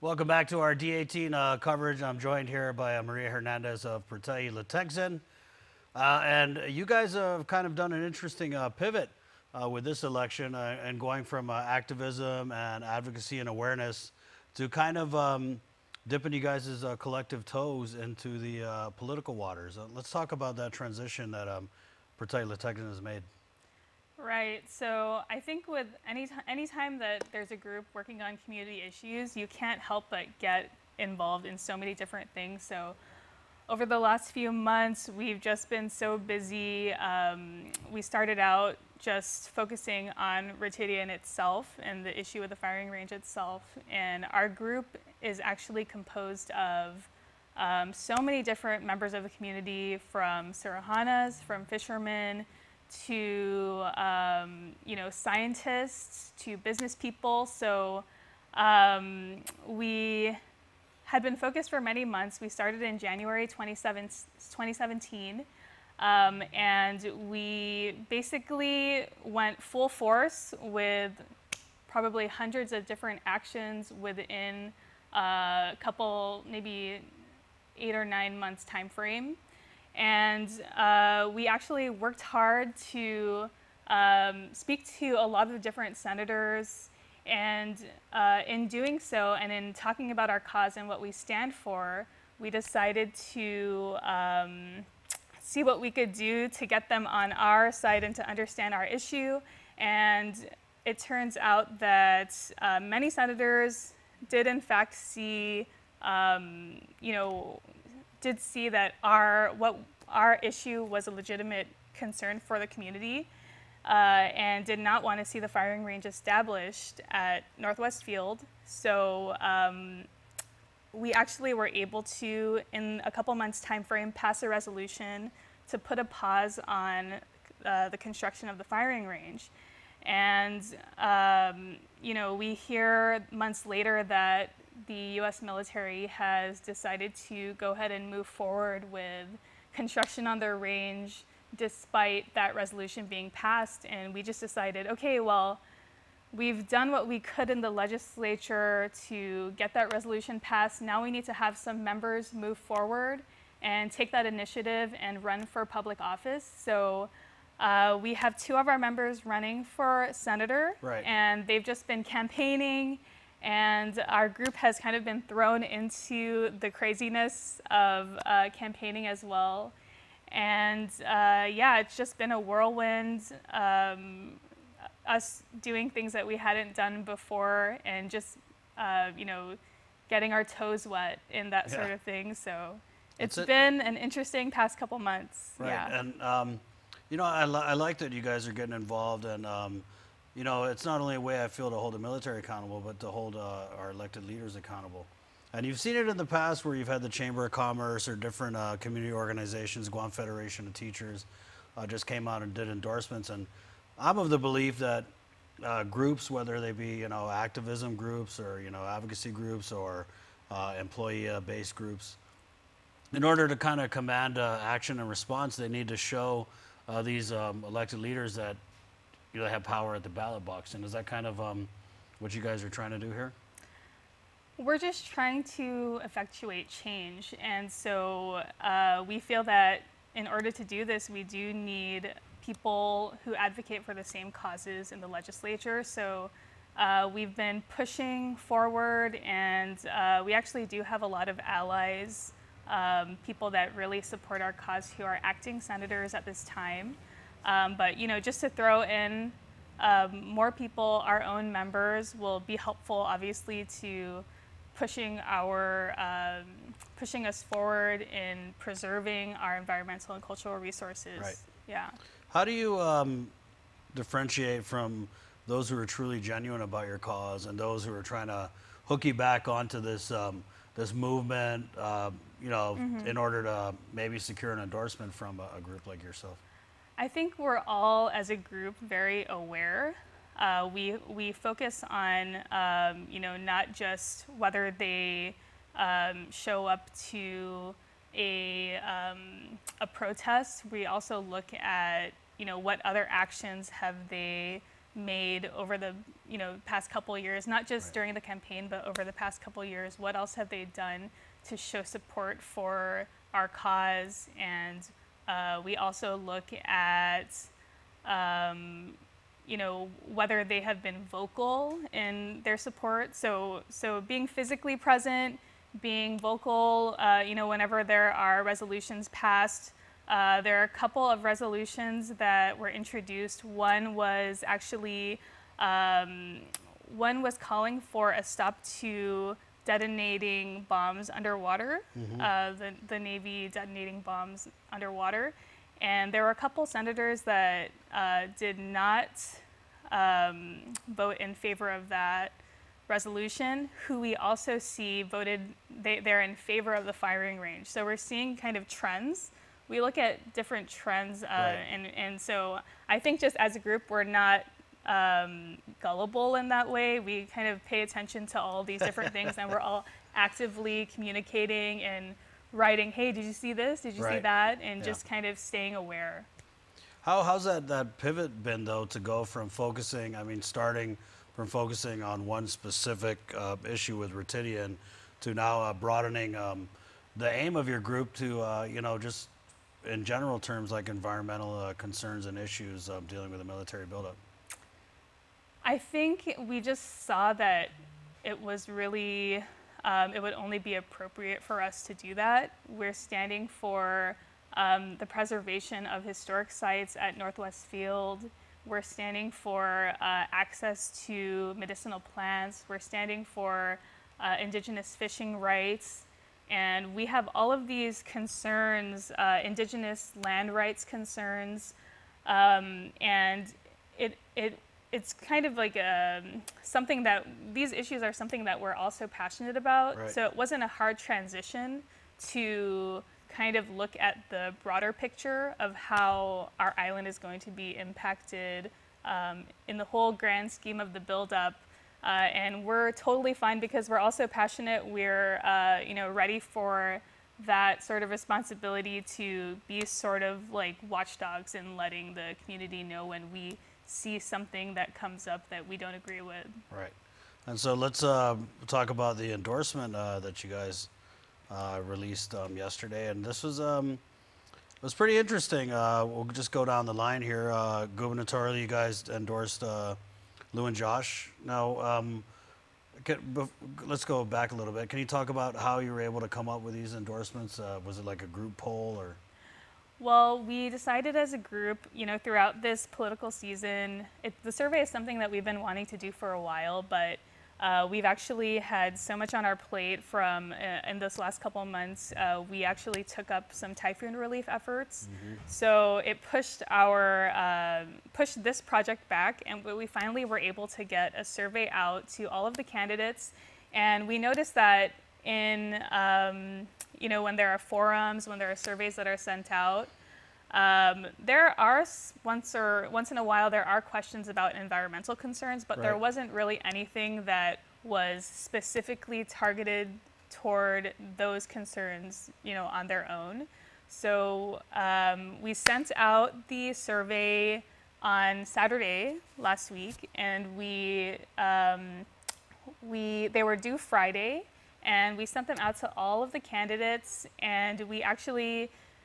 Welcome back to our D18 coverage. I'm joined here by Maria Hernandez of Partei Letegzen. And you guys have kind of done an interesting pivot with this election and going from activism and advocacy and awareness to kind of dipping you guys' collective toes into the political waters. Let's talk about that transition that Partei Letegzen has made. Right. So I think with any time that there's a group working on community issues, you can't help but get involved in so many different things. So over the last few months, we've just been so busy. We started out just focusing on Ritidian itself and the issue with the firing range itself. And our group is actually composed of so many different members of the community, from Sarahanas, from fishermen, to scientists, to business people. So we had been focused for many months. We started in January 2017, and we basically went full force with probably hundreds of different actions within a couple, maybe 8 or 9 months time frame. And we actually worked hard to speak to a lot of the different senators. And in doing so, and in talking about our cause and what we stand for, we decided to see what we could do to get them on our side and to understand our issue. And it turns out that many senators did in fact see, did see that our issue was a legitimate concern for the community, and did not want to see the firing range established at Northwest Field. So we actually were able to, in a couple months time frame, pass a resolution to put a pause on the construction of the firing range. And we hear months later that the U.S. military has decided to go ahead and move forward with construction on their range despite that resolution being passed. And we just decided, okay, well, we've done what we could in the legislature to get that resolution passed. Now we need to have some members move forward and take that initiative and run for public office. So we have 2 of our members running for senator, Right. And they've just been campaigning. And our group has kind of been thrown into the craziness of campaigning as well. And it's just been a whirlwind, us doing things that we hadn't done before, and just, getting our toes wet in that sort of thing. So it's been an interesting past couple months. Right. Yeah. And, I like that you guys are getting involved. And, it's not only a way I feel to hold the military accountable, but to hold our elected leaders accountable. And you've seen it in the past where you've had the Chamber of Commerce or different community organizations, Guam Federation of Teachers, just came out and did endorsements. And I'm of the belief that groups, whether they be, activism groups or, advocacy groups or employee-based groups, in order to kind of command action and response, they need to show these elected leaders that they have power at the ballot box. And is that kind of what you guys are trying to do here? We're just trying to effectuate change. And so we feel that in order to do this, we do need people who advocate for the same causes in the legislature. So we've been pushing forward, and we actually do have a lot of allies, people that really support our cause who are acting senators at this time. But just to throw in more people, our own members will be helpful, obviously, to pushing us forward in preserving our environmental and cultural resources. Right. Yeah. How do you differentiate from those who are truly genuine about your cause and those who are trying to hook you back onto this this movement, in order to maybe secure an endorsement from a group like yourself? I think we're all, as a group, very aware. We focus on, not just whether they show up to a protest. We also look at, what other actions have they made over the past couple of years, not just Right. during the campaign, but over the past couple of years, what else have they done to show support for our cause? And we also look at, whether they have been vocal in their support. So being physically present, being vocal, whenever there are resolutions passed. There are a couple of resolutions that were introduced. One was actually, one was calling for a stop to detonating bombs underwater, the Navy detonating bombs underwater. And there were a couple senators that did not vote in favor of that resolution, who we also see voted, they're in favor of the firing range. So we're seeing kind of trends. We look at different trends, Right. and so I think just as a group, we're not gullible in that way. We kind of pay attention to all these different things, and we're all actively communicating and writing, hey, did you see this? Did you see Right. that? And Yeah. just kind of staying aware. How's that pivot been though, to go from focusing? I mean, starting from focusing on one specific issue with Ritidian to now broadening the aim of your group to just in general terms like environmental concerns and issues dealing with the military buildup. I think we just saw that it was really, it would only be appropriate for us to do that. We're standing for the preservation of historic sites at Northwest Field. We're standing for access to medicinal plants. We're standing for indigenous fishing rights. And we have all of these concerns, indigenous land rights concerns, and it's kind of like something that, these issues are something that we're also passionate about. Right. So it wasn't a hard transition to kind of look at the broader picture of how our island is going to be impacted in the whole grand scheme of the buildup. And we're totally fine because we're also passionate. We're ready for that sort of responsibility to be sort of like watchdogs and letting the community know when we see something that comes up that we don't agree with. Right. And so let's talk about the endorsement that you guys released yesterday. And this was pretty interesting. We'll just go down the line here. Gubernatorially, you guys endorsed Lou and Josh. Now, let's go back a little bit. Can you talk about how you were able to come up with these endorsements? Was it like a group poll or? Well, we decided as a group, throughout this political season, the survey is something that we've been wanting to do for a while, but we've actually had so much on our plate from in this last couple of months. We actually took up some typhoon relief efforts, so it pushed this project back, and we finally were able to get a survey out to all of the candidates, and we noticed that in when there are forums, when there are surveys that are sent out, there are once in a while there are questions about environmental concerns, but there Right. wasn't really anything that was specifically targeted toward those concerns, on their own. So we sent out the survey on Saturday last week, and they were due Friday. And we sent them out to all of the candidates, and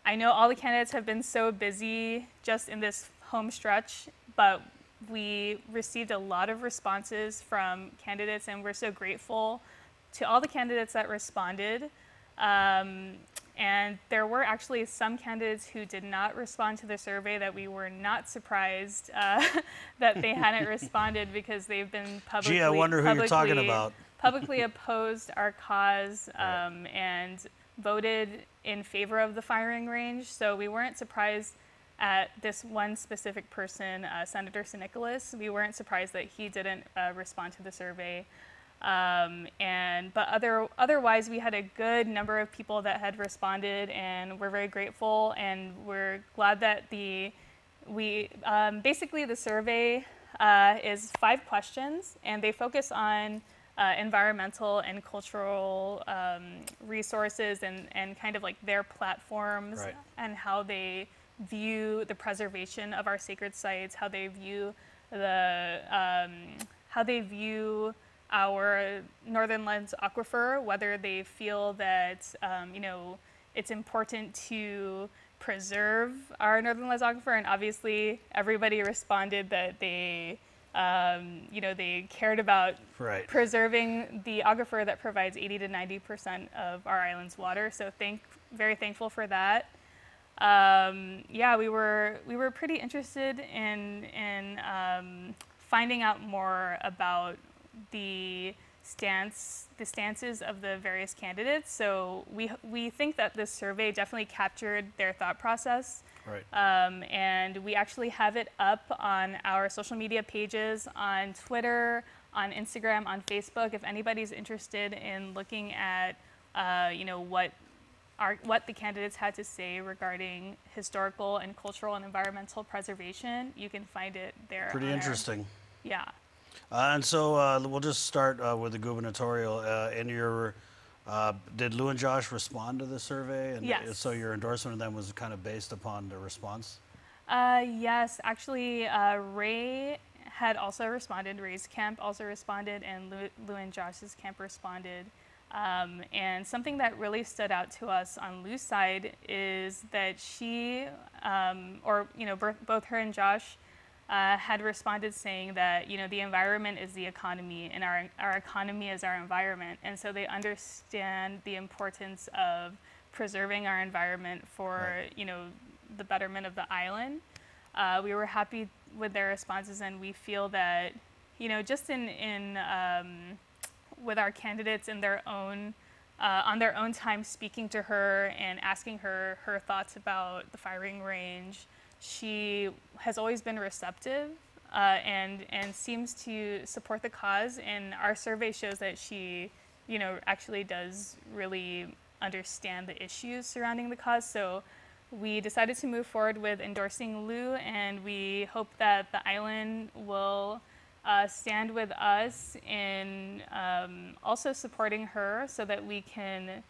I know all the candidates have been so busy just in this home stretch, but we received a lot of responses from candidates, and we're so grateful to all the candidates that responded. And there were actually some candidates who did not respond to the survey that we were not surprised that they hadn't responded, because they've been Gee, I wonder who you're talking about. publicly opposed our cause Right. and voted in favor of the firing range. So we weren't surprised at this one specific person, Senator Sinicolas. We weren't surprised that he didn't respond to the survey. But otherwise, we had a good number of people that had responded, and we're very grateful, and we're glad that basically the survey is 5 questions, and they focus on environmental and cultural resources and kind of like their platforms, Right. and how they view the preservation of our sacred sites, how they view view our Northern Lens aquifer, whether they feel that it's important to preserve our Northern Lens aquifer, and obviously everybody responded that they they cared about preserving the aquifer that provides 80 to 90% of our island's water. So very thankful for that. We were pretty interested in finding out more about the stances of the various candidates. So we think that this survey definitely captured their thought process. Right. And we actually have it up on our social media pages, on Twitter, on Instagram, on Facebook. If anybody's interested in looking at what the candidates had to say regarding historical and cultural and environmental preservation, you can find it there. Pretty interesting. Yeah. And so we'll just start with the gubernatorial. Did Lou and Josh respond to the survey? And yes. So your endorsement of them was kind of based upon the response? Yes, actually, Ray had also responded. Ray's camp also responded, and Lou and Josh's camp responded. And something that really stood out to us on Lou's side is that she, both her and Josh, had responded saying that the environment is the economy, and our economy is our environment, and so they understand the importance of preserving our environment for the betterment of the island. We were happy with their responses, and we feel that just in with our candidates in their own on their own time speaking to her and asking her thoughts about the firing range. She has always been receptive and seems to support the cause, and our survey shows that she, actually does really understand the issues surrounding the cause. So we decided to move forward with endorsing Lou, and we hope that the island will stand with us in also supporting her so that we can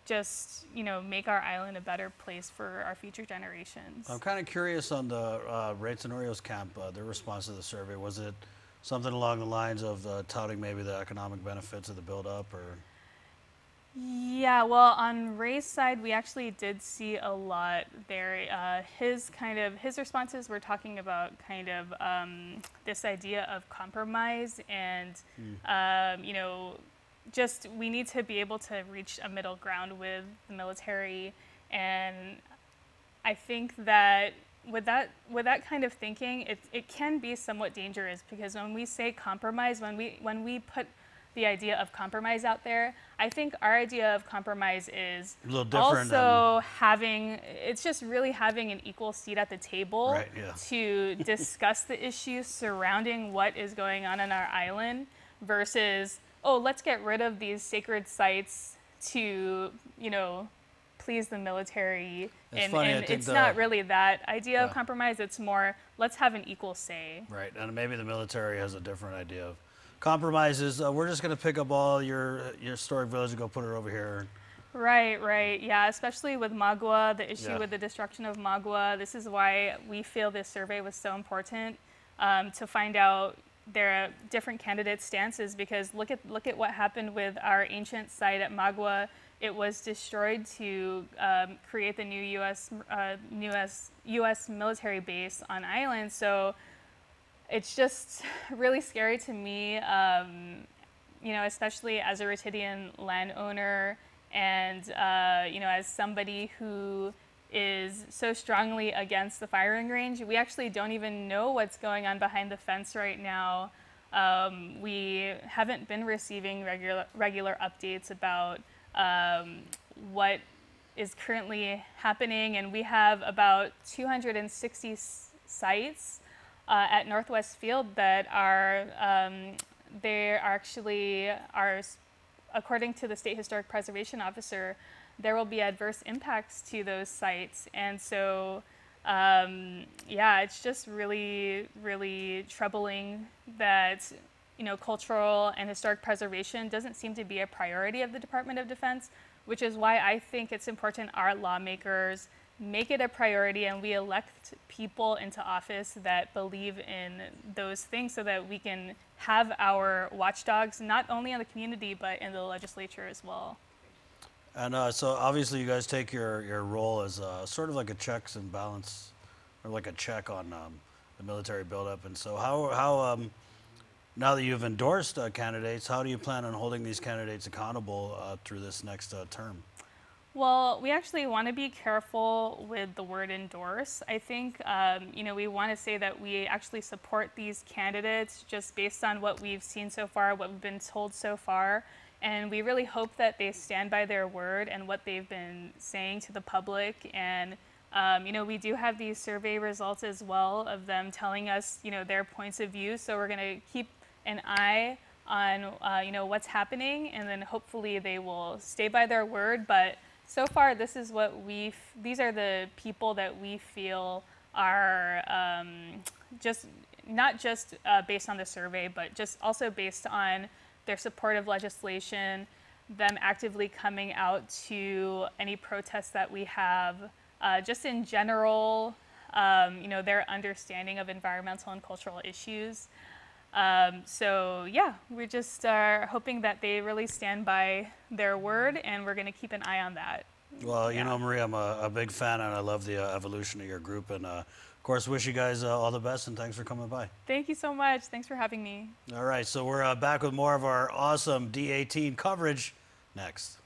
just make our island a better place for our future generations. I'm kind of curious on the Ray Tenorio's camp, their response to the survey. Was it something along the lines of touting maybe the economic benefits of the build-up, or? Yeah, well, on Ray's side, we actually did see a lot there. His responses were talking about this idea of compromise and just we need to be able to reach a middle ground with the military, and I think that with that kind of thinking, it can be somewhat dangerous, because when we say compromise, when we put the idea of compromise out there, I think our idea of compromise is a little different also it's just really having an equal seat at the table, right, yeah, to discuss the issues surrounding what is going on our island versus, oh, let's get rid of these sacred sites to, please the military. It's it's not really that idea of compromise. It's more, let's have an equal say. Right, and maybe the military has a different idea of compromises. We're just going to pick up all your historic village and go put it over here. Right. Yeah, especially with Magua, the issue with the destruction of Magua. This is why we feel this survey was so important, to find out their different candidates' stances, because look at what happened with our ancient site at Magua. It was destroyed to create the new U.S. military base on island. So it's just really scary to me, especially as a Ratidian landowner, and as somebody who is so strongly against the firing range. We actually don't even know what's going on behind the fence right now. We haven't been receiving regular updates about what is currently happening, and we have about 260 sites at Northwest Field that are according to the State Historic Preservation Officer, there will be adverse impacts to those sites. And so, it's just really, really troubling that, cultural and historic preservation doesn't seem to be a priority of the Department of Defense, which is why I think it's important our lawmakers make it a priority and we elect people into office that believe in those things so that we can have our watchdogs not only in the community but in the legislature as well. And so obviously you guys take your role as sort of like a checks and balance, or like a check on the military buildup. And so how now that you've endorsed candidates, how do you plan on holding these candidates accountable through this next term? Well, we actually want to be careful with the word endorse. I think, we want to say that we actually support these candidates just based on what we've seen so far, what we've been told so far. And we really hope that they stand by their word and what they've been saying to the public. And, we do have these survey results as well of them telling us, their points of view. So we're going to keep an eye on, what's happening. And then hopefully they will stay by their word. But so far, this is what these are the people that we feel are just not just based on the survey, but just also based on their support of legislation, them actively coming out to any protests that we have, just in general, their understanding of environmental and cultural issues. So yeah, we just are hoping that they really stand by their word, and we're going to keep an eye on that. Well, Marie, I'm a big fan, and I love the evolution of your group. And of course, wish you guys all the best, and thanks for coming by. Thank you so much. Thanks for having me. All right, so we're back with more of our awesome D18 coverage next.